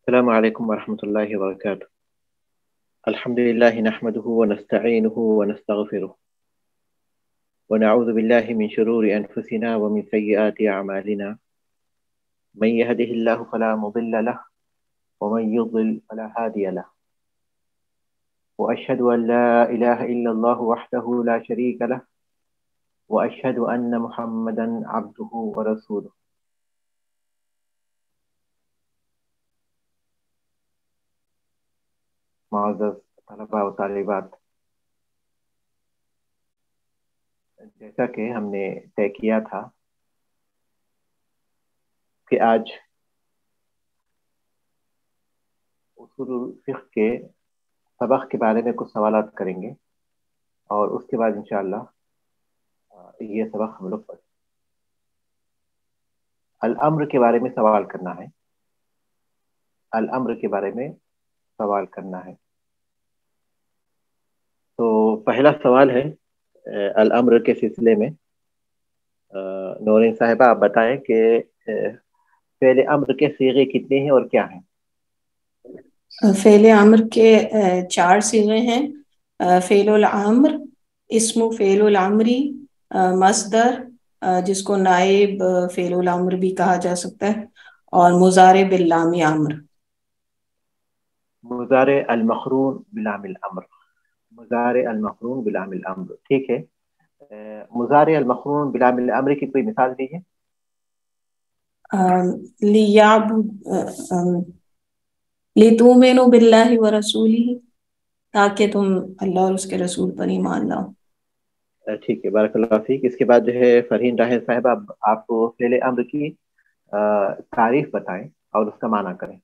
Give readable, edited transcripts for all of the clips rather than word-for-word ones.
السلام عليكم ورحمة الله وبركاته. الحمد لله نحمده ونستعينه ونستغفره ونعوذ بالله من شرور أنفسنا ومن سيئات أعمالنا. من يهده الله فلا مضل له ومن يضلل فلا هادي له. وأشهد أن لا إله إلا الله وحده لا شريك له وأشهد أن محمدا عبده ورسوله. معزز طلباء و طالبات، جیسا کہ ہم نے طے کیا تھا کہ آج اصول الفقہ کے سبق کے بارے میں کچھ سوالات کریں گے اور اس کے بعد انشاءاللہ یہ سبق ہم لوگ پڑھیں. الامر کے بارے میں سوال کرنا ہے. الامر کے بارے میں سوال کرنا ہے. تو پہلا سوال ہے الامر کے سلسلے میں. نورین صاحبہ آپ بتائیں کہ فعل امر کے صیغے کتنے ہیں اور کیا ہیں؟ فعل امر کے 4 صیغے ہیں. فعل الامر، اسم فعل الامری، مصدر جس کو نائب فعل الامر بھی کہا جا سکتا ہے، اور مضارع باللام امر. مضارع المقرون بلام الامر. مضارع المقرون بلام الامر، ٹھیک ہے. مضارع المقرون بلام الامر کی کوئی مثال دیجیے. لِتُؤْمِنُوا بِاللَّهِ وَرَسُولِهِ، تاکہ تم اللہ اور اس کے رسول پر ایمان لاؤ. ٹھیک ہے، بارک اللہ فیک. اس کے بعد جو ہے فرحین راہل صاحب آپ کو فعل امر کی تعریف بتائیں اور اس کا معنی کریں.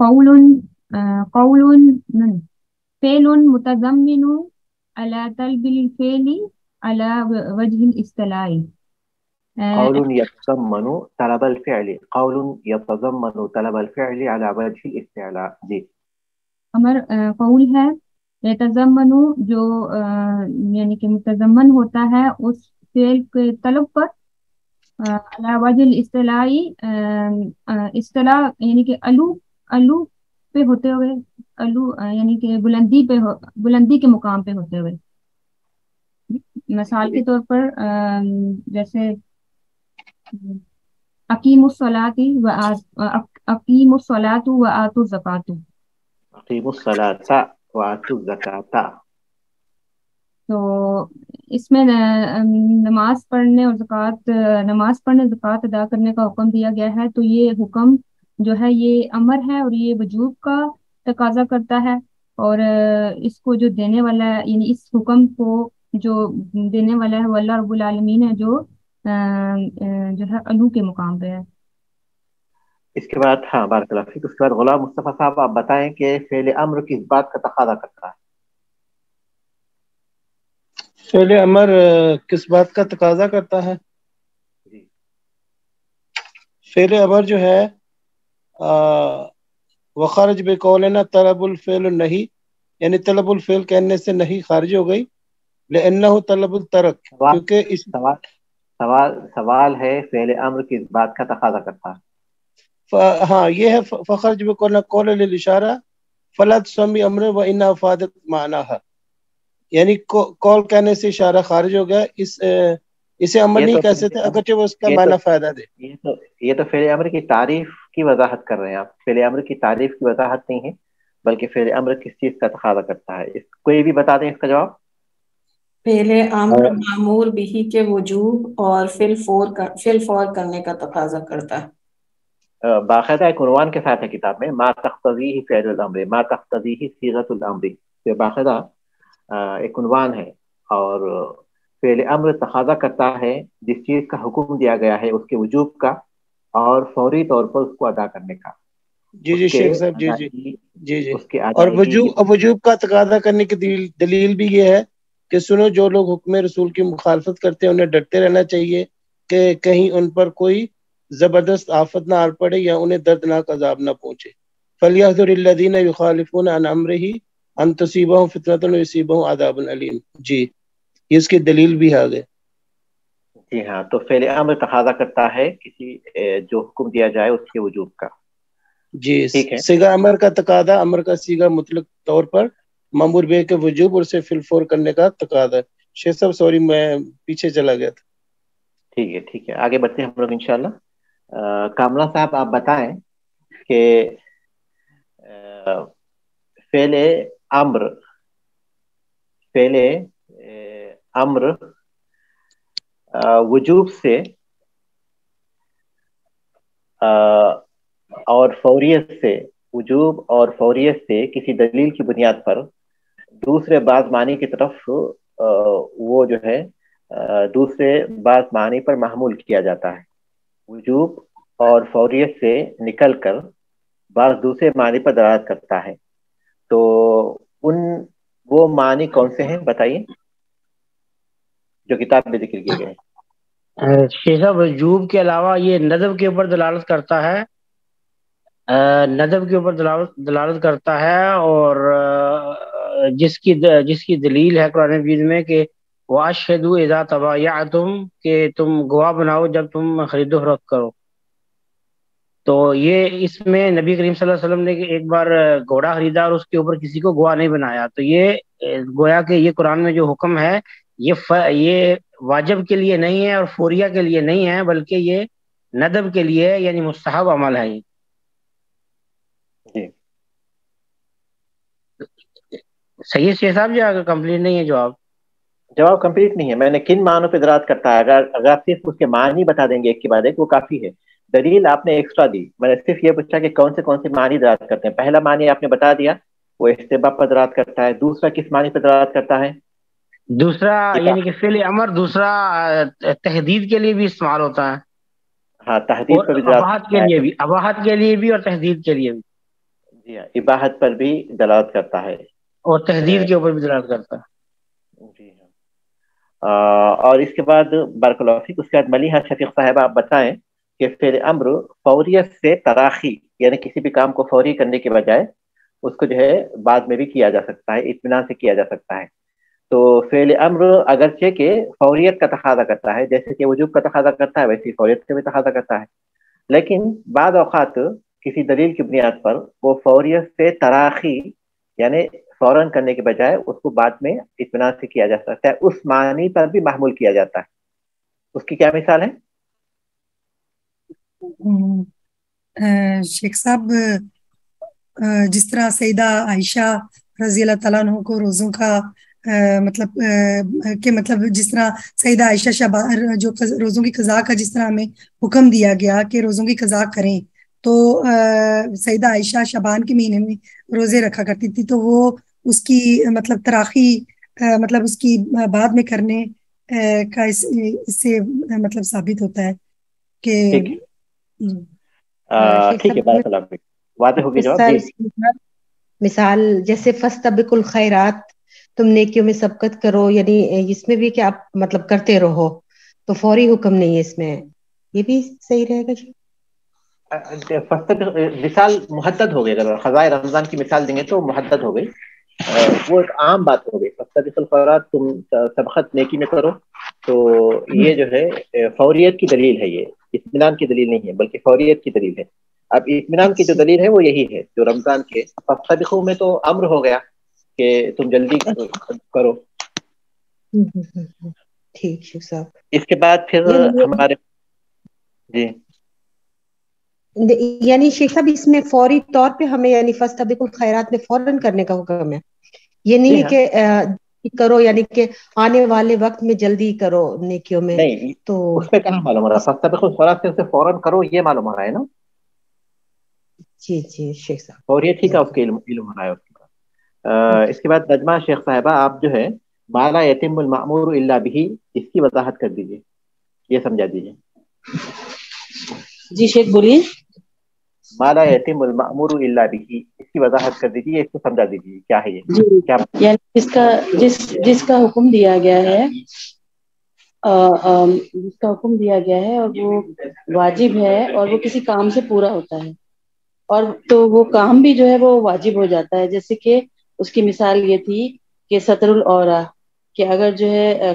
قول فعل متضمن على طلب الفعل على وجه الاصطلاح. قول يتضمن طلب الفعل. قول يتضمن طلب الفعل على وجه الاستعلاء. جی. امر قول ہے، يتضمن جو یعنی کہ متضمن ہوتا ہے اس فعل کے طلب پر، على وجه الاصطلاح، اصطلاح یعنی کہ الو پہ ہوتے ہوئے، الو یعنی کہ بلندی کے مقام پہ ہوتے ہوئے. مثال کے طور پر جیسے اقیموا الصلاۃ وآتوا الزکاۃ. اقیموا الصلاۃ وآتوا الزکاۃ. تو اس میں نماز پڑھنے اور زکوٰۃ ادا کرنے کا حکم دیا گیا ہے. تو یہ حکم جو ہے یہ امر ہے اور یہ وجوب کا تقاضا کرتا ہے، اور اس کو جو دینے والا ہے، یعنی اس حکم کو جو دینے والا ہے وہ اللہ رب العالمین ہے، جو ہے علو کے مقام پہ ہے. اس کے بعد ہاں بارک اللہ فیک. اس کے بعد غلام مصطفیٰ صاحب آپ بتائیں کہ فعل امر کس بات کا تقاضا کرتا ہے؟ فعل امر کس بات کا تقاضا کرتا ہے؟ جی. فعل امر جو ہے وخرج بقولنا طلب الفعل نہیں، یعنی طلب الفعل کہنے سے نہیں خارج ہو گئی، لأنه طلب الترک، کیونکہ اس سوال ہے فعل امر کس بات کا تقاضا کرتا ہے؟ ہاں یہ ہے فخرج بقولنا قول للاشارہ فلا تسمی امر و ان افادت معناها، یعنی قول کہنے سے اشارہ خارج ہو گیا، اسے امر نہیں کہہ سکتے اگرچہ وہ اس کا معنی فائدہ دے. یہ تو فعل امر کی تعریف کی وضاحت کر رہے ہیں آپ. فعل امر کی تعریف کی وضاحت نہیں ہے بلکہ فعل امر کس چیز کا تقاضا کرتا ہے. کوئی بھی بتا دیں اس کا جواب. فعل امر مامور بھی کے وجوب اور فعل فور کرنے کا تقاضا کرتا ہے. باقاعدہ ایک عنوان کے ساتھ ہے کتاب میں، ما تقتضیہ فعل الامر، ما تقتضیہ صیغۃ الامر. یہ باقاعدہ ایک عنوان ہے، اور فعل امر تقاضا کرتا ہے جس چیز کا حکم دیا گیا ہے اس کے وجوب کا اور فوری طور پر اس کو ادا کرنے کا. جی شیخ صاحب، جی اور وجوب کا تقاضا کرنے کی دلیل بھی یہ ہے کہ سنو جو لوگ حکم رسول کی مخالفت کرتے ہیں انہیں ڈرتے رہنا چاہیے کہ کہیں ان پر کوئی زبردست آفت نہ آ پڑے یا انہیں دردناک عذاب نہ پہنچے. فَلْيَحْذَرِ الَّذِينَ يُخَالِفُونَ عَنْ أَمْرِهِ أَنْ تُصِيبَهُمْ فِتْنَةٌ وَيُصِيبَهُمْ عَذَابٌ أَلِيمٌ. جی، اس کی دلیل بھی آگے. جی ہاں، تو فعل امر تقاضا کرتا ہے کسی جو حکم دیا جائے اس کے وجوب کا. جی ٹھیک ہے. صیغہ امر کا تقاضا، امر کا صیغہ مطلق طور پر مامور بے کے وجوب اور اسے فی الفور کرنے کا تقاضا. شیخ صاحب سوری میں پیچھے چلا گیا تھا. ٹھیک ہے ٹھیک ہے، آگے بڑھتے ہیں ہم لوگ انشاءاللہ. کاملہ صاحب آپ بتائیں کہ فعل امر وجوب سے اور فوریت سے، وجوب اور فوریت سے کسی دلیل کی بنیاد پر دوسرے بعض معنی کی طرف وہ جو ہے دوسرے بعض معنی پر محمول کیا جاتا ہے. وجوب اور فوریت سے نکل کر بعض دوسرے معنی پر دلالت کرتا ہے. تو وہ معنی کون سے ہیں بتائیے جو کتاب میں ذکر کیے گئے. شیخ صاحب وجوب کے علاوہ یہ ندب کے اوپر دلالت کرتا ہے، ندب کے اوپر دلالت کرتا ہے، اور جس کی دلیل ہے قرآن مجید میں کہ وَأَشْهَدُوا إِذَا تَبَايَعْتُمْ کہ تم گواہ بناؤ جب تم خرید و فروخت کرو. تو یہ اس میں نبی کریم صلی اللہ علیہ وسلم نے ایک بار گھوڑا خریدا اور اس کے اوپر کسی کو گواہ نہیں بنایا. تو یہ گویا کہ یہ قرآن میں جو حکم ہے یہ واجب کے لیے نہیں ہے اور فوریہ کے لیے نہیں ہے، بلکہ یہ ندب کے لیے ہے، یعنی مستحب عمل ہے. جی صحیح ہے شیخ صاحب، یا کمپلیٹ نہیں ہے جواب کمپلیٹ نہیں ہے. میں نے کن معنوں پہ دلالت کرتا ہے، اگر آپ صرف اس کے معنی بتا دیں گے ایک کے بعد ایک وہ کافی ہے. دلیل آپ نے ایکسٹرا دی، میں نے صرف یہ پوچھا کہ کون سے معنی دلالت کرتے ہیں. پہلا معنی آپ نے بتا دیا وہ استحباب پر دلالت کرتا ہے. دوسرا کس معنی پر دلالت کرتا ہے؟ دوسرا یعنی کہ فعل امر دوسرا تحدید کے لیے بھی استعمال ہوتا ہے. ہاں، تحدید پر بھی دلالت اباحت کے لیے بھی، اباحت کے لیے بھی اور تحدید کے لیے بھی. جی ہاں، اباحت پر بھی دلالت کرتا ہے اور تحدید کے اوپر بھی دلالت کرتا ہے. جی ہاں. اور اس کے بعد بارک اللہ فیک، اس کے بعد ملیحہ شفیق صاحب آپ بتائیں کہ فعل امر فوریت سے تراخی، یعنی کسی بھی کام کو فوری کرنے کے بجائے اس کو جو ہے بعد میں بھی کیا جا سکتا ہے، اطمینان سے کیا جا سکتا ہے. تو فعل امر اگرچہ کہ فوریت کا تقاضا کرتا ہے، جیسے کہ وجوب کا تقاضا کرتا ہے ویسے فوریت کا بھی تقاضا کرتا ہے، لیکن بعض اوقات کسی دلیل کی بنیاد پر وہ فوریت سے تراخی یعنی فوراً کرنے کے بجائے اس کو بعد میں اطمینان سے کیا جا سکتا ہے، اس معنی پر بھی محمول کیا جاتا ہے. اس کی کیا مثال ہے؟ شیخ صاحب جس طرح سیدہ عائشہ رضی اللہ تعالیٰ عنہ کو روزوں کا مطلب کہ مطلب جس طرح سیدہ عائشہ جو روزوں کی قضاء کا جس طرح ہمیں حکم دیا گیا کہ روزوں کی قضاء کریں، تو سیدہ عائشہ شعبان کے مہینے میں روزے رکھا کرتی تھی، تو وہ اس کی مطلب تراخی مطلب اس کی بعد میں کرنے کا اس سے مطلب ثابت ہوتا ہے کہ ٹھیک ہے. بارک اللہ فیک، واضح ہو گیا جواب. جی مثال جیسے فاستبقوا الخیرات، تم نیکیوں میں سبقت کرو، یعنی اس میں بھی کہ آپ مطلب کرتے رہو، تو فوری حکم نہیں ہے اس میں، یہ بھی صحیح رہے گا. جی مثال محدد ہو گئی، اگر خزائے رمضان کی مثال دیں گے تو محدد ہو گئی، وہ ایک عام بات ہو گئی. فاستبقوا الخیرات، تم سبقت نیکی میں کرو، تو یہ جو ہے فوریت کی دلیل ہے، یہ اطمینان کی دلیل نہیں ہے بلکہ فوریت کی دلیل ہے. اب اطمینان کی جو دلیل ہے وہ یہی ہے جو رمضان کے فاستبقوا میں تو امر ہو گیا کہ تم جلدی کرو. ٹھیک صاحب. اس کے بعد پھر ہمارے جی یعنی شیخ صاحب اس میں فوری طور پہ ہمیں یعنی فاستبقوا الخیرات میں فوراً کرنے کا حکم ہے، یہ نہیں ہے کہ کرو یعنی کہ آنے والے وقت میں جلدی کرو نیکیوں میں. نہیں، تو اس میں کہاں معلوم ہو رہا فاستبقوا الخیرات سے فوراً کرو یہ معلوم ہو رہا ہے نا. جی شیخ صاحب فوریت ہی کا اس کے علم ہو رہا ہے. اس کے بعد اس کے بعد نجمہ شیخ صاحبہ آپ جو ہے ما لا یتم المأمور الا به، اس کی وضاحت کر دیجیے، یہ سمجھا دیجیے. جی شیخ بولیے. ما لا یتم المأمور الا به، اس کی وضاحت کر دیجیے، اس کو سمجھا دیجیے کیا ہے یہ. جی کیا یعنی جس کا حکم دیا گیا ہے جس کا حکم دیا گیا ہے اور وہ واجب ہے اور وہ کسی کام سے پورا ہوتا ہے، اور تو وہ کام بھی جو ہے وہ واجب ہو جاتا ہے. جیسے کہ اس کی مثال یہ تھی کہ ستر العورہ، کہ اگر جو ہے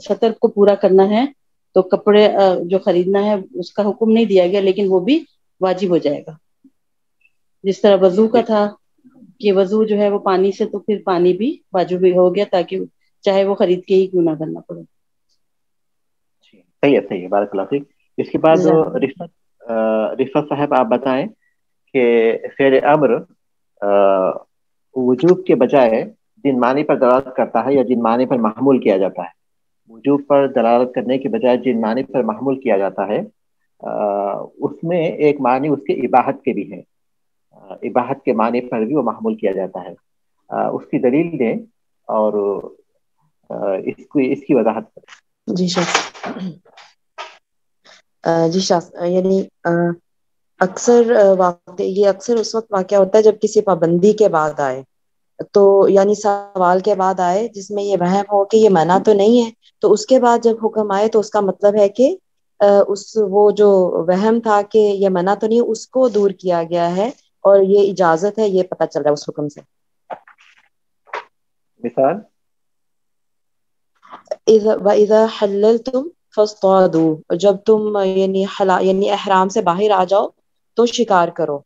فطر کو پورا کرنا ہے تو کپڑے جو خریدنا ہے اس کا حکم نہیں دیا گیا، لیکن وہ بھی واجب ہو جائے گا. جس طرح وضو کا تھا کہ وضو جو ہے وہ پانی سے، تو پھر پانی بھی واجب ہو گیا، تاکہ چاہے وہ خرید کے ہی کیوں نہ کرنا پڑے. صحیح ہے بارک اللہ فیک. اس کے بعد رفت صاحب آپ بتائیں کہ فعل امر وجوب کے بجائے جن معنی پر دلالت کرتا ہے یا جن معنی پر محمول کیا جاتا ہے. وجوب پر دلالت کرنے کے بجائے جن معنی پر محمول کیا جاتا ہے اس میں ایک معنی اس کے اباحت کے بھی ہے. اباحت کے معنی پر بھی وہ محمول کیا جاتا ہے. اس کی دلیل دیں اور اس کی وضاحت کریں. جی یعنی اکثر یہ اکثر اس وقت واقع ہوتا ہے جب کسی پابندی کے بعد آئے، تو یعنی سوال کے بعد آئے جس میں یہ وہم ہو کہ یہ منع تو نہیں ہے، تو اس کے بعد جب حکم آئے تو اس کا مطلب ہے کہ وہ جو وہم تھا کہ یہ منع تو نہیں، اس کو دور کیا گیا ہے اور یہ اجازت ہے، یہ پتہ چل رہا ہے اس حکم سے. مثال وَإِذَا حَلَّلْتُمْ فَاصْطَادُوا، جب تم یعنی احرام سے باہر آ جاؤ تو شکار کرو،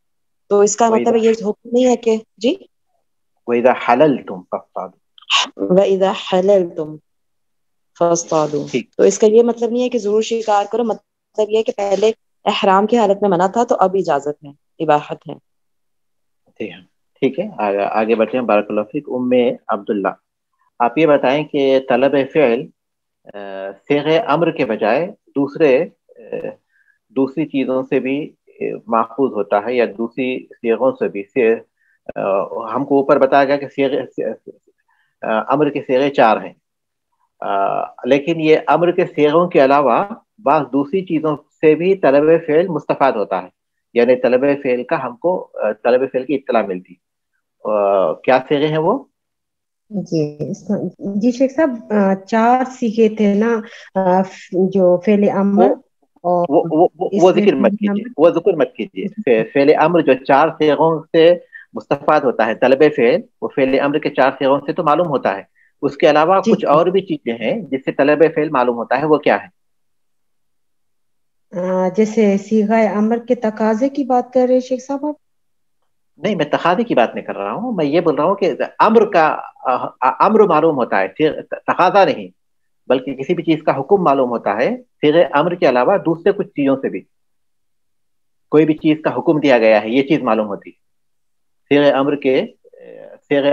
تو اس کا مطلب یہ حکم نہیں ہے کہ جی وَإِذَا حَلَلْتُمْ فَاصْطَادُوا، وَإِذَا حَلَلْتُمْ فَاصْطَادُوا، تو اس کا یہ مطلب نہیں ہے کہ ضرور شکار کرو، مطلب یہ ہے کہ پہلے احرام کی حالت میں منع تھا تو اب اجازت ہے، اباحت ہے. ٹھیک ہے، آگے بڑھتے ہیں. بارک اللہ فیک. ام عبداللہ، آپ یہ بتائیں کہ طلب فعل صیغہ امر کے بجائے دوسری چیزوں سے بھی ماخوذ ہوتا ہے یا دوسری صیغوں سے بھی. ہم کو اوپر بتایا گیا کہ امر کے صیغے 4 ہیں، لیکن یہ امر کے صیغوں کے علاوہ بعض دوسری چیزوں سے بھی طلب فعل مستفاد ہوتا ہے، یعنی طلب فعل کا ہم کو طلب فعل کی اطلاع ملتی. کیا صیغے ہیں وہ؟ جی شیخ صاحب 4 صیغے تھے نا جو فعل امر، وہ ذکر مت کیجیے. فعل امر جو 4 صیغوں سے مستفاد ہوتا ہے طلب فعل، وہ فعل امر کے 4 صیغوں سے تو معلوم ہوتا ہے، اس کے علاوہ کچھ اور بھی چیزیں ہیں جس سے طلب فعل معلوم ہوتا ہے، وہ کیا ہے؟ جیسے صیغہ امر کے تقاضے کی بات کر رہے شیخ صاحب آپ؟ نہیں، میں تقاضے کی بات نہیں کر رہا ہوں، میں یہ بول رہا ہوں کہ امر معلوم ہوتا ہے، تقاضا نہیں، بلکہ کسی بھی چیز کا حکم معلوم ہوتا ہے صیغہ امر کے علاوہ دوسرے کچھ چیزوں سے بھی. کوئی بھی چیز کا حکم دیا گیا ہے، یہ چیز معلوم ہوتی صیغہ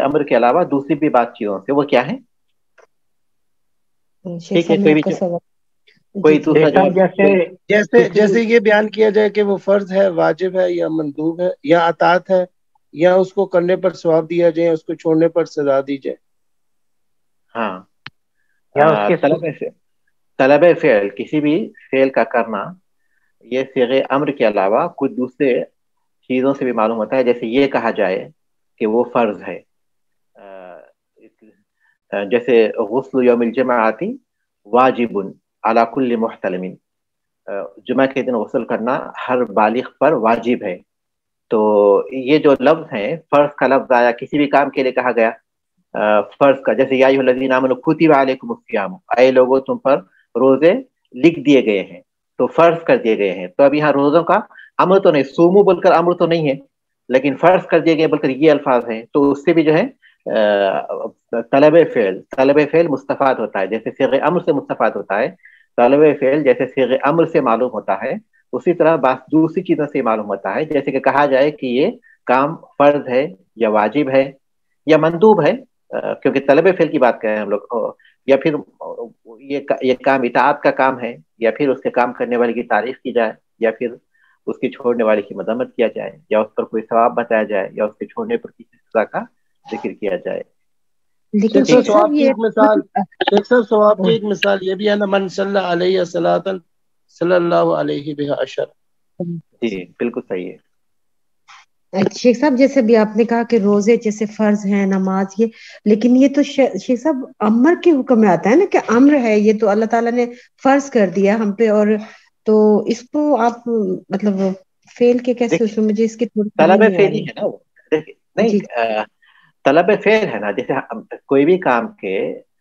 امر کے علاوہ دوسری بھی بات چیزوں سے. وہ کیا ہے؟ ٹھیک ہے، کوئی دوسرا جیسے یہ بیان کیا جائے کہ وہ فرض ہے، واجب ہے یا مندوب ہے یا اطاعت ہے، یا اس کو کرنے پر ثواب دیا جائے، اس کو چھوڑنے پر سزا دی جائے. ہاں، طلب فعل کسی بھی فعل کا کرنا یہ صیغہ امر کے علاوہ کچھ دوسرے چیزوں سے بھی معلوم ہوتا ہے. جیسے یہ کہا جائے کہ وہ فرض ہے، جیسے غسل یوم الجمعۃ واجب علی کل محتلم، جمعہ کے دن غسل کرنا ہر بالغ پر واجب ہے. تو یہ جو لفظ ہیں، فرض کا لفظ آیا کسی بھی کام کے لیے کہا گیا فرض کا، جیسے یا ایھا الذین آمنوا کتب علیکم الصیام، اے لوگوں تم پر روزے لکھ دیے گئے ہیں، تو فرض کر دیے گئے ہیں. تو اب یہاں روزوں کا امر تو نہیں، سومو بول کر امر تو نہیں ہے، لیکن فرض کر دیے گئے بول کر یہ الفاظ ہیں، تو اس سے بھی جو ہے طلب فعل مستفاد ہوتا ہے. جیسے صیغہ امر سے مستفاد ہوتا ہے، طلب فعل جیسے صیغہ امر سے معلوم ہوتا ہے، اسی طرح دوسری چیزوں سے معلوم ہوتا ہے. جیسے کہ کہا جائے کہ یہ کام فرض ہے یا واجب ہے یا مندوب ہے، کیونکہ طلب فعل کی بات کریں ہم لوگ، یا پھر یہ کام اطاعت کا کام ہے، یا پھر اس کے کام کرنے والے کی تعریف کی جائے، یا پھر اس کے چھوڑنے والے کی مذمت کیا جائے، یا اس پر کوئی ثواب بتایا جائے، یا اس کے چھوڑنے پر کسی سزا کا ذکر کیا جائے. لیکن ثواب کی ایک مثال یہ بھی ہے نا، من صلی علیہ صلاۃ صلی اللہ علیہ بہا عشر. جی بالکل صحیح ہے. شیخ صاحب جیسے بھی آپ نے کہا کہ روزے جیسے فرض ہیں، نماز یہ، لیکن یہ تو شیخ صاحب امر کے حکم میں آتا ہے نا، کہ امر ہے، یہ تو اللہ تعالیٰ نے فرض کر دیا ہم پہ، اور تو اس کو آپ مطلب فعل کے کیسے اس میں مجھے اس کی طلب فعل ہی ہے نا وہ، نہیں طلب فعل ہے نا. جیسے کوئی بھی کام کے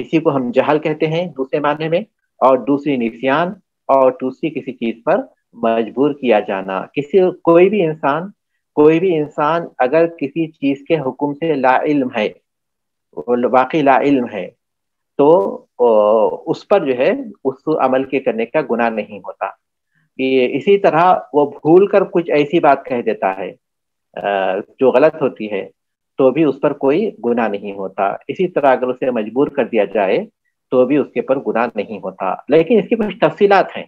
اسی کو ہم جہل کہتے ہیں دوسرے معنی میں، اور دوسری نسیان، اور دوسری کسی چیز پر مجبور کیا جانا. کوئی بھی انسان اگر کسی چیز کے حکم سے لا علم ہے، واقعی لا علم ہے، تو اس پر جو ہے اس عمل کے کرنے کا گناہ نہیں ہوتا. اسی طرح وہ بھول کر کچھ ایسی بات کہہ دیتا ہے جو غلط ہوتی ہے، تو بھی اس پر کوئی گناہ نہیں ہوتا. اسی طرح اگر اسے مجبور کر دیا جائے تو بھی اس کے پر گناہ نہیں ہوتا. لیکن اس کی کچھ تفصیلات ہیں.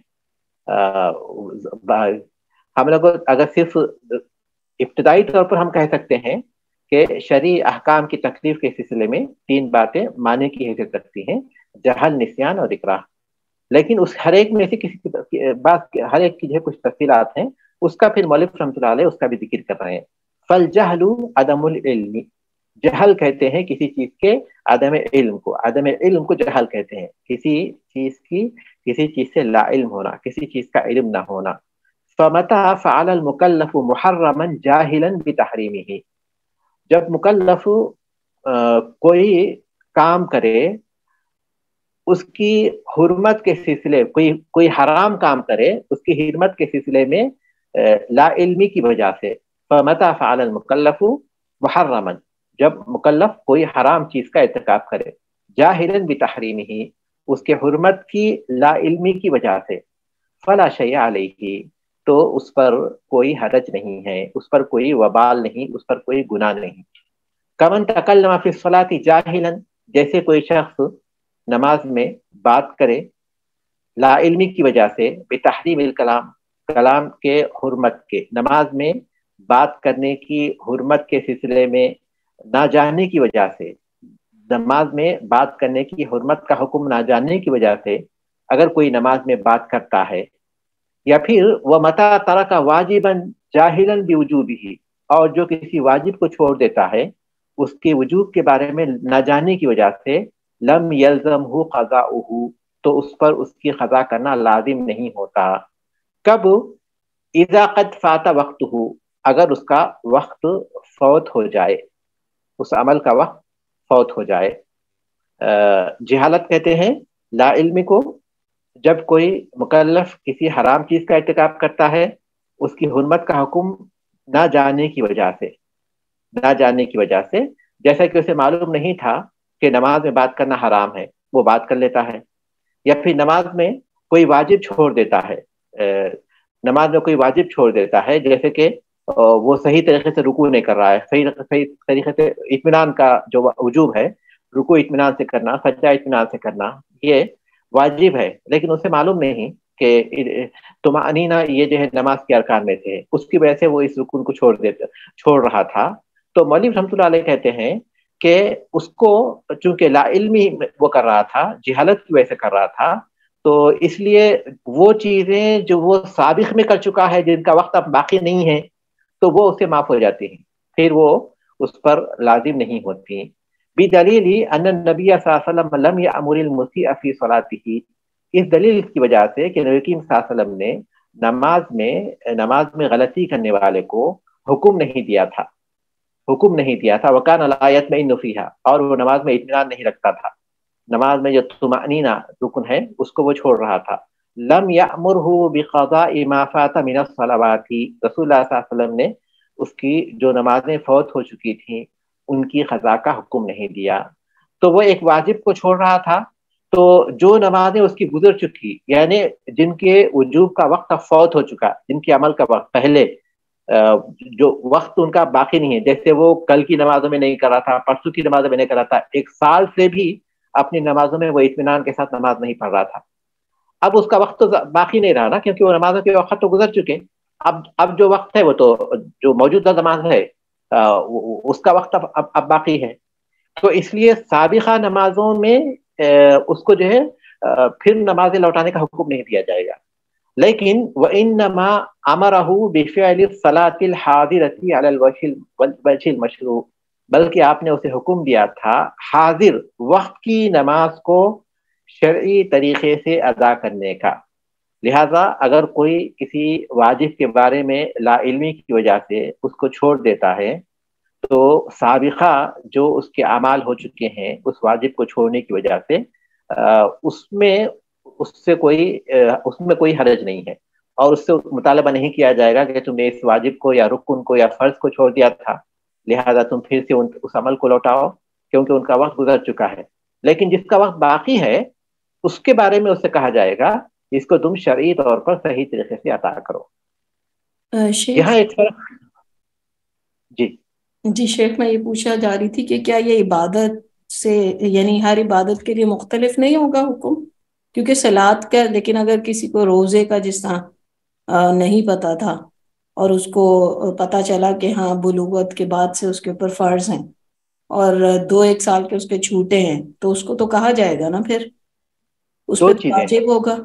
ہم لوگ اگر صرف ابتدائی طور پر ہم کہہ سکتے ہیں کہ شرعی احکام کی تکلیف کے سلسلے میں 3 باتیں معنی کی حیثیت رکھتی ہیں: جہل، نسیان اور اکراہ. لیکن اس ہر ایک میں سے کسی بات، ہر ایک کی جو کچھ تفصیلات ہیں، اس کا پھر مولف رحمۃ اللہ علیہ اس کا بھی ذکر کر رہے ہیں. فالجہل عدم العلم، جہل کہتے ہیں کسی چیز کے عدم علم کو. عدم علم کو جہل کہتے ہیں، کسی چیز سے لا علم ہونا، کسی چیز کا علم نہ ہونا. فمتى فعل المکلف محرما جاہلا بتحریمہ، جب مکلف کوئی کام کرے اس کی حرمت کے سلسلے، کوئی حرام کام کرے اس کی حرمت کے سلسلے میں لا علمی کی وجہ سے. فمتى فعل المکلف محرما، جب مکلف کوئی حرام چیز کا ارتکاب کرے، جاہلا بتحریمہ، اس کے حرمت کی لا علمی کی وجہ سے، فلا شیء علیہ، تو اس پر کوئی حرج نہیں ہے، اس پر کوئی وبال نہیں، اس پر کوئی گناہ نہیں. کمن تکلم فی الصلاۃ جاہلا، جیسے کوئی شخص نماز میں بات کرے لا علمی کی وجہ سے، بتحریم الکلام، کلام کے حرمت کے، نماز میں بات کرنے کی حرمت کے سلسلے میں نہ جاننے کی وجہ سے، نماز میں بات کرنے کی حرمت کا حکم نہ جاننے کی وجہ سے اگر کوئی نماز میں بات کرتا ہے، یا پھر وہ متا ترک واجبا جاہلا بوجوبہ، اور جو کسی واجب کو چھوڑ دیتا ہے اس کے وجوب کے بارے میں نہ جاننے کی وجہ سے، لم یلزمہ قضاؤہ، تو اس پر اس کی قضا کرنا لازم نہیں ہوتا. کب؟ اذا قد فات وقتہ، اگر اس کا وقت فوت ہو جائے، اس عمل کا وقت فوت ہو جائے. جہالت کہتے ہیں لا علمی کو، جب کوئی مکلف کسی حرام چیز کا ارتکاب کرتا ہے اس کی حرمت کا حکم نہ جاننے کی وجہ سے، جیسا کہ اسے معلوم نہیں تھا کہ نماز میں بات کرنا حرام ہے، وہ بات کر لیتا ہے. یا پھر نماز میں کوئی واجب چھوڑ دیتا ہے، جیسے کہ وہ صحیح طریقے سے رکوع نہیں کر رہا ہے، صحیح طریقے سے اطمینان کا جو وجوب ہے، رکوع اطمینان سے کرنا، سجدہ اطمینان سے کرنا، یہ واجب ہے، لیکن اسے معلوم نہیں کہ طمأنینہ یہ جو ہے نماز کے ارکان میں سے، اس کی وجہ سے وہ اس رکن کو چھوڑ رہا تھا. تو مولوی رحمۃ اللہ علیہ کہتے ہیں کہ اس کو چونکہ لا علمی وہ کر رہا تھا، جہالت کی وجہ سے کر رہا تھا، تو اس لیے وہ چیزیں جو وہ سابق میں کر چکا ہے، جن کا وقت اب باقی نہیں ہے، تو وہ اسے معاف ہو جاتی ہیں، پھر وہ اس پر لازم نہیں ہوتی. بدلیل ان النبی صلی اللہ علیہ وسلم لم یأمر المسیء فی صلاتہ، اس دلیل کی وجہ سے کہ نبی کریم صلی اللہ علیہ وسلم نے نماز میں غلطی کرنے والے کو حکم نہیں دیا تھا. وکان لا یطمئن فیہا، اور وہ نماز میں اطمینان نہیں رکھتا تھا، نماز میں جو طمأنینہ رکن ہے اس کو وہ چھوڑ رہا تھا. لم یأمرہ بقضاء ما فات من الصلوات، رسول اللہ صلی اللہ علیہ وسلم نے اس کی جو نمازیں فوت ہو چکی تھیں ان کی قضا کا حکم نہیں دیا. تو وہ ایک واجب کو چھوڑ رہا تھا، تو جو نمازیں اس کی گزر چکی، یعنی جن کے وجوب کا وقت فوت ہو چکا، جن کے عمل کا وقت پہلے جو وقت ان کا باقی نہیں ہے، جیسے وہ کل کی نمازوں میں نہیں کر رہا تھا، پرسوں کی نمازوں میں نہیں کر رہا تھا، 1 سال سے بھی اپنی نمازوں میں وہ اطمینان کے ساتھ نماز نہیں پڑھ رہا تھا، اب اس کا وقت تو باقی نہیں رہا نا، کیونکہ وہ نمازوں کے وقت تو گزر چکے. اب جو وقت ہے وہ تو جو موجودہ نماز ہے اس کا وقت اب باقی ہے. تو اس لیے سابقہ نمازوں میں اس کو جو ہے پھر نمازیں لوٹانے کا حکم نہیں دیا جائے گا. لیکن وَإِنَّمَا أَمَرَهُ بِفِعْلِ الصَّلَاةِ الْحَاضِرَةِ عَلَى الْوَجْهِ الْمَشْرُوعِ، بلکہ آپ نے اسے حکم دیا تھا حاضر وقت کی نماز کو شرعی طریقے سے ادا کرنے کا. لہذا اگر کوئی کسی واجب کے بارے میں لا علمی کی وجہ سے اس کو چھوڑ دیتا ہے تو سابقہ جو اس کے اعمال ہو چکے ہیں اس واجب کو چھوڑنے کی وجہ سے اس میں کوئی حرج نہیں ہے، اور اس سے مطالبہ نہیں کیا جائے گا کہ تم نے اس واجب کو یا رکن کو یا فرض کو چھوڑ دیا تھا لہذا تم پھر سے اس عمل کو لوٹاؤ، کیونکہ ان کا وقت گزر چکا ہے۔ لیکن جس کا وقت باقی ہے اس کے بارے میں اس سے کہا جائے گا اس کو تم شرعی طور پر صحیح طریقے سے عطا کرو۔ یہاں ایک فرق جی شیخ، میں یہ پوچھا جا رہی تھی کہ کیا یہ عبادت سے یعنی ہر عبادت کے لیے مختلف نہیں ہوگا حکم؟ کیونکہ سلاد کا، لیکن اگر کسی کو روزے کا جس طرح نہیں پتا تھا اور اس کو پتا چلا کہ ہاں بلوغت کے بعد سے اس کے اوپر فرض ہیں اور 2-1 سال کے اس کے چھوٹے ہیں، تو اس کو تو کہا جائے گا نا پھر اس پہ واجب ہوگا۔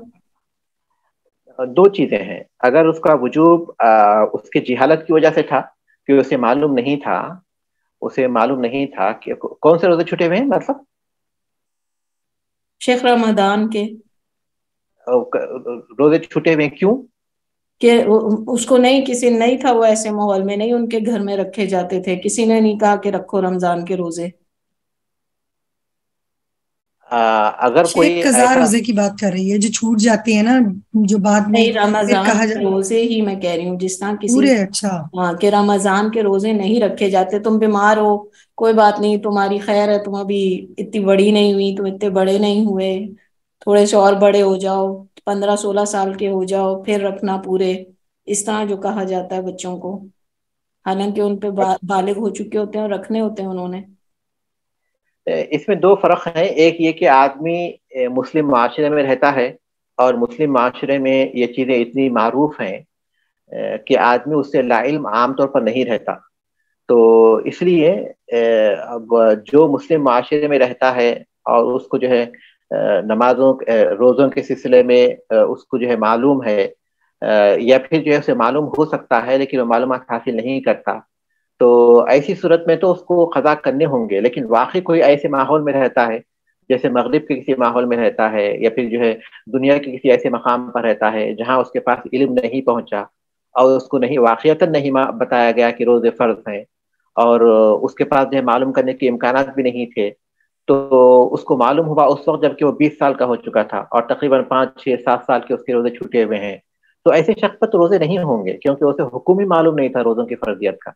دو چیزیں ہیں، اگر اس کا وجوب اس کی جہالت کی وجہ سے تھا کہ اسے معلوم نہیں تھا کہ کون سے روزے چھٹے ہوئے ہیں، مطلب شیخ رمضان کے روزے چھٹے ہوئے کیوں؟ کہ اس کو کسی نہیں تھا، وہ ایسے ماحول میں نہیں ان کے گھر میں رکھے جاتے تھے، کسی نے نہیں کہا کہ رکھو رمضان کے روزے۔ اگر کوئی قضا روزے کی بات کر رہی ہے جو چھوٹ جاتے ہیں نا، جو بعد میں رمضان کے روزے ہی میں کہہ رہی ہوں، جس طرح کسی پورے اچھا ہاں کہ رمضان کے روزے نہیں رکھے جاتے، تم بیمار ہو کوئی بات نہیں، تمہاری خیر ہے، تم ابھی اتنی بڑی نہیں ہوئی، تم اتنے بڑے نہیں ہوئے، تھوڑے سے اور بڑے ہو جاؤ، 15-16 سال کے ہو جاؤ پھر رکھنا پورے، اس طرح جو کہا جاتا ہے بچوں کو، حالانکہ ان پہ بالغ ہو چکے ہوتے ہیں اور رکھنے ہوتے ہیں انہوں نے۔ اس میں 2 فرق ہیں، ایک یہ کہ آدمی مسلم معاشرے میں رہتا ہے اور مسلم معاشرے میں یہ چیزیں اتنی معروف ہیں کہ آدمی اس سے لا علم عام طور پر نہیں رہتا، تو اس لیے جو مسلم معاشرے میں رہتا ہے اور اس کو جو ہے نمازوں روزوں کے سلسلے میں اس کو جو ہے معلوم ہے یا پھر جو ہے اسے معلوم ہو سکتا ہے لیکن وہ معلومات حاصل نہیں کرتا، تو ایسی صورت میں تو اس کو قضا کرنے ہوں گے۔ لیکن واقعی کوئی ایسے ماحول میں رہتا ہے جیسے مغرب کے کسی ماحول میں رہتا ہے یا پھر جو ہے دنیا کے کسی ایسے مقام پر رہتا ہے جہاں اس کے پاس علم نہیں پہنچا اور اس کو واقعتاً نہیں بتایا گیا کہ روزے فرض ہیں اور اس کے پاس جو ہے معلوم کرنے کے امکانات بھی نہیں تھے، تو اس کو معلوم ہوا اس وقت جب کہ وہ 20 سال کا ہو چکا تھا اور تقریباً 5-6-7 سال کے اس کے روزے چھوٹے ہوئے ہیں، تو ایسے شخص پر تو روزے نہیں ہوں گے کیونکہ اسے حکم ہی معلوم نہیں تھا روزوں کی فرضیت کا۔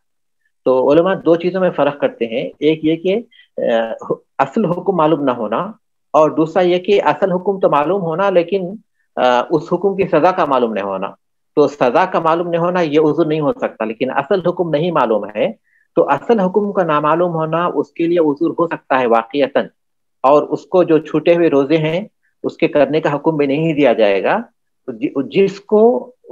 تو علماء 2 چیزوں میں فرق کرتے ہیں، ایک یہ کہ اصل حکم معلوم نہ ہونا، اور دوسرا یہ کہ اصل حکم تو معلوم ہونا لیکن اس حکم کی سزا کا معلوم نہیں ہونا۔ تو سزا کا معلوم نہیں ہونا یہ عذر نہیں ہو سکتا، لیکن اصل حکم نہیں معلوم ہے تو اصل حکم کا نامعلوم ہونا اس کے لیے عذر ہو سکتا ہے واقعتاً، اور اس کو جو چھوٹے ہوئے روزے ہیں اس کے کرنے کا حکم بھی نہیں دیا جائے گا جس کو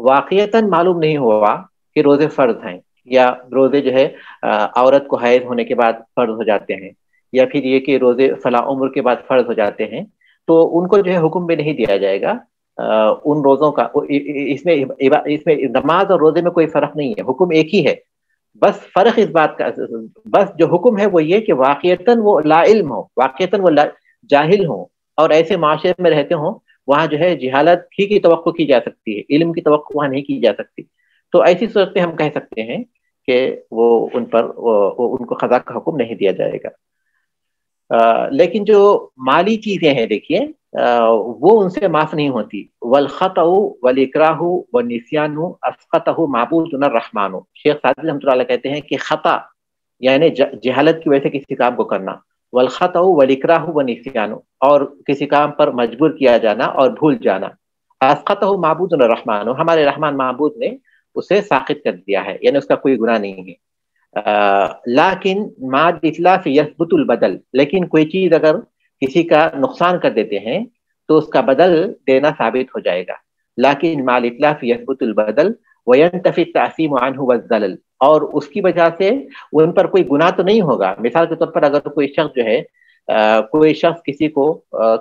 واقعتاً معلوم نہیں ہوا کہ روزے فرض ہیں، یا روزے جو ہے عورت کو حیض ہونے کے بعد فرض ہو جاتے ہیں، یا پھر یہ کہ روزے فلاں عمر کے بعد فرض ہو جاتے ہیں، تو ان کو جو ہے حکم بھی نہیں دیا جائے گا ان روزوں کا۔ اس میں نماز اور روزے میں کوئی فرق نہیں ہے، حکم ایک ہی ہے، بس فرق اس بات کا، بس جو حکم ہے وہ یہ کہ واقعتاً وہ لا علم ہو، واقعتاً وہ جاہل ہوں اور ایسے معاشرے میں رہتے ہوں وہاں جو ہے جہالت ہی کی توقع کی جا سکتی ہے، علم کی توقع وہاں نہیں کی جا سکتی، تو ایسی صورت میں ہم کہہ سکتے ہیں کہ وہ ان کو قضا کا حکم نہیں دیا جائے گا۔ لیکن جو مالی چیزیں ہیں دیکھیے وہ ان سے معاف نہیں ہوتی۔ والخطأ والاکراہ والنسیان اسقطہ معبودنا الرحمن، شیخ سعدی رحمۃ اللہ علیہ کہتے ہیں کہ خطا یعنی جہالت کی وجہ سے کسی کام کو کرنا، والخطأ والاکراہ والنسیان، اور کسی کام پر مجبور کیا جانا اور بھول جانا، اسقطہ معبودنا الرحمن، ہمارے رحمان معبود نے اسے ساقط کر دیا ہے، یعنی اس کا کوئی گناہ نہیں ہے۔ لیکن مع الاتلاف یثبت البدل، لیکن کوئی چیز اگر کسی کا نقصان کر دیتے ہیں تو اس کا بدل دینا ثابت ہو جائے گا، لیکن مع الاتلاف یثبت البدل وینتفی التعصیم عنہ والزلل، اور اس کی وجہ سے ان پر کوئی گناہ تو نہیں ہوگا۔ مثال کے طور پر اگر کوئی شخص جو ہے کوئی شخص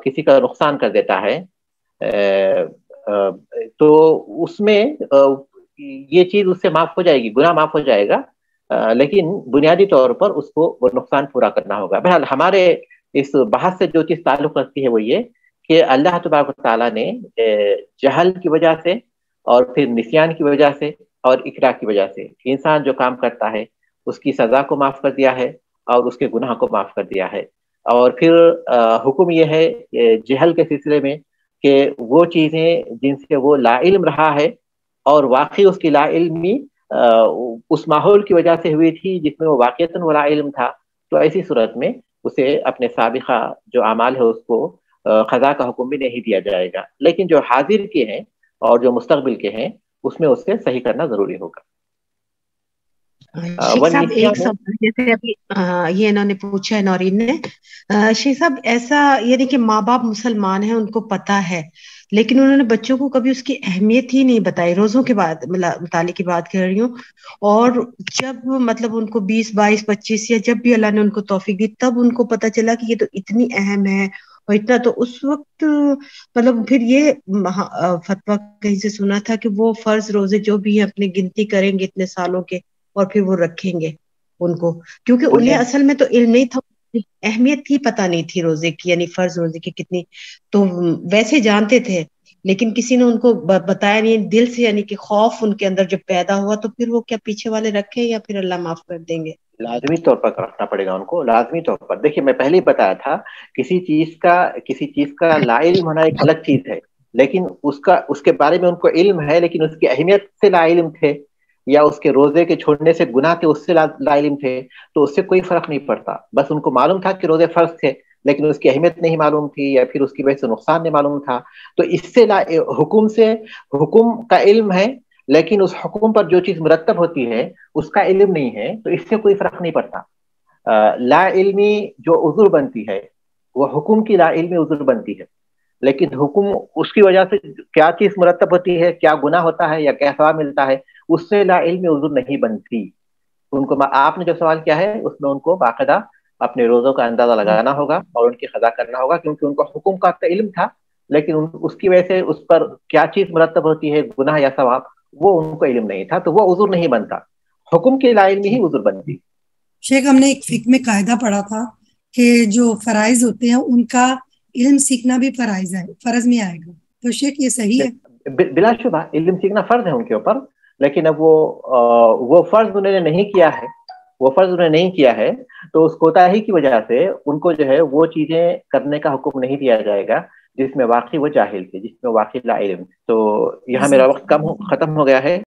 کسی کا نقصان کر دیتا ہے تو اس میں یہ چیز اس سے معاف ہو جائے گی، گناہ معاف ہو جائے گا، لیکن بنیادی طور پر اس کو وہ نقصان پورا کرنا ہوگا۔ بہرحال ہمارے اس بحث سے جو چیز تعلق رکھتی ہے وہ یہ کہ اللہ تبارک و تعالیٰ نے جہل کی وجہ سے اور پھر نسیان کی وجہ سے اور اکراہ کی وجہ سے انسان جو کام کرتا ہے اس کی سزا کو معاف کر دیا ہے اور اس کے گناہ کو معاف کر دیا ہے. اور پھر حکم یہ ہے جہل کے سلسلے میں کہ وہ چیزیں جن سے وہ لا علم رہا ہے اور واقعی اس کی لا علمی اس ماحول کی وجہ سے ہوئی تھی جس میں وہ واقعتاً وہ لا علم تھا، تو ایسی صورت میں اسے اپنے سابقہ جو اعمال ہے اس کو قضا کا حکم بھی نہیں دیا جائے گا. لیکن جو حاضر کے ہیں اور جو مستقبل کے ہیں اس میں اسے صحیح کرنا ضروری ہوگا. شیخ صاحب ایک سوال جیسے ابھی یہ انہوں نے پوچھا ہے نورین نے، شیخ صاحب ایسا یعنی کہ ماں باپ مسلمان ہیں، ان کو پتا ہے، لیکن انہوں نے بچوں کو کبھی اس کی اہمیت ہی نہیں بتائی. روزوں کے بعد مطالعے کی بات کر رہی ہوں، اور جب مطلب ان کو 20 22 25 یا جب بھی اللہ نے ان کو توفیق دی تب ان کو پتا چلا کہ یہ تو اتنی اہم ہے اور اتنا، تو اس وقت مطلب پھر یہ فتویٰ کہیں سے سنا تھا کہ وہ فرض روزے جو بھی ہیں اپنی گنتی کریں گے اتنے سالوں کے اور پھر وہ رکھیں گے ان کو، کیونکہ انہیں اصل میں تو علم نہیں تھا، اہمیت ہی پتہ نہیں تھی روزے کی، یعنی فرض روزے کی کتنی، تو ویسے جانتے تھے لیکن کسی نے ان کو بتایا نہیں دل سے، یعنی کہ خوف ان کے اندر جب پیدا ہوا تو پھر وہ کیا پیچھے والے رکھے یا پھر اللہ معاف کر دیں گے؟ لازمی طور پر رکھنا پڑے گا ان کو، لازمی طور پر. دیکھیے میں پہلے ہی بتایا تھا کسی چیز کا لا علم ہونا ایک الگ چیز ہے، لیکن اس کے بارے میں ان کو علم ہے لیکن اس کی اہمیت سے لا علم تھے، یا اس کے روزے کے چھوڑنے سے گناہ تھے اس سے لا علم تھے، تو اس سے کوئی فرق نہیں پڑتا. بس ان کو معلوم تھا کہ روزے فرض تھے لیکن اس کی اہمیت نہیں معلوم تھی یا پھر اس کی وجہ سے نقصان نہیں معلوم تھا، تو اس سے حکم کا علم ہے لیکن اس حکم پر جو چیز مرتب ہوتی ہے اس کا علم نہیں ہے، تو اس سے کوئی فرق نہیں پڑتا. لا علمی جو عذر بنتی ہے وہ حکم کی لا علمی عذر بنتی ہے، لیکن حکم اس کی وجہ سے کیا چیز مرتب ہوتی ہے، کیا گناہ ہوتا ہے یا کیا ثواب ملتا ہے، اس سے لا علمی عذر نہیں بنتی. ان کو آپ نے جو سوال کیا ہے اس میں ان کو باقاعدہ اپنے روزوں کا اندازہ لگانا ہوگا اور ان کی قضا کرنا ہوگا، کیونکہ ان کو حکم کا علم تھا لیکن اس کی وجہ سے اس پر کیا چیز مرتب ہوتی ہے گناہ یا ثواب وہ ان کو علم نہیں تھا، تو وہ عذر نہیں بنتا، حکم کی لا علمی ہی عذر بنتی. شیخ ہم نے ایک فقہ میں قاعدہ پڑھا تھا کہ جو فرائض ہوتے ہیں ان کا علم سیکھنا بھی فرض میں آئے گا، تو شیخ یہ صحیح ہے؟ بلا شبہ علم سیکھنا فرض ہے ان کے اوپر، لیکن اب وہ فرض انہوں نے نہیں کیا ہے، تو اس کوتاہی کی وجہ سے ان کو جو ہے وہ چیزیں کرنے کا حکم نہیں دیا جائے گا جس میں واقعی وہ جاہل تھے، جس میں واقعی لا علم. تو یہاں میرا وقت ختم ہو گیا ہے.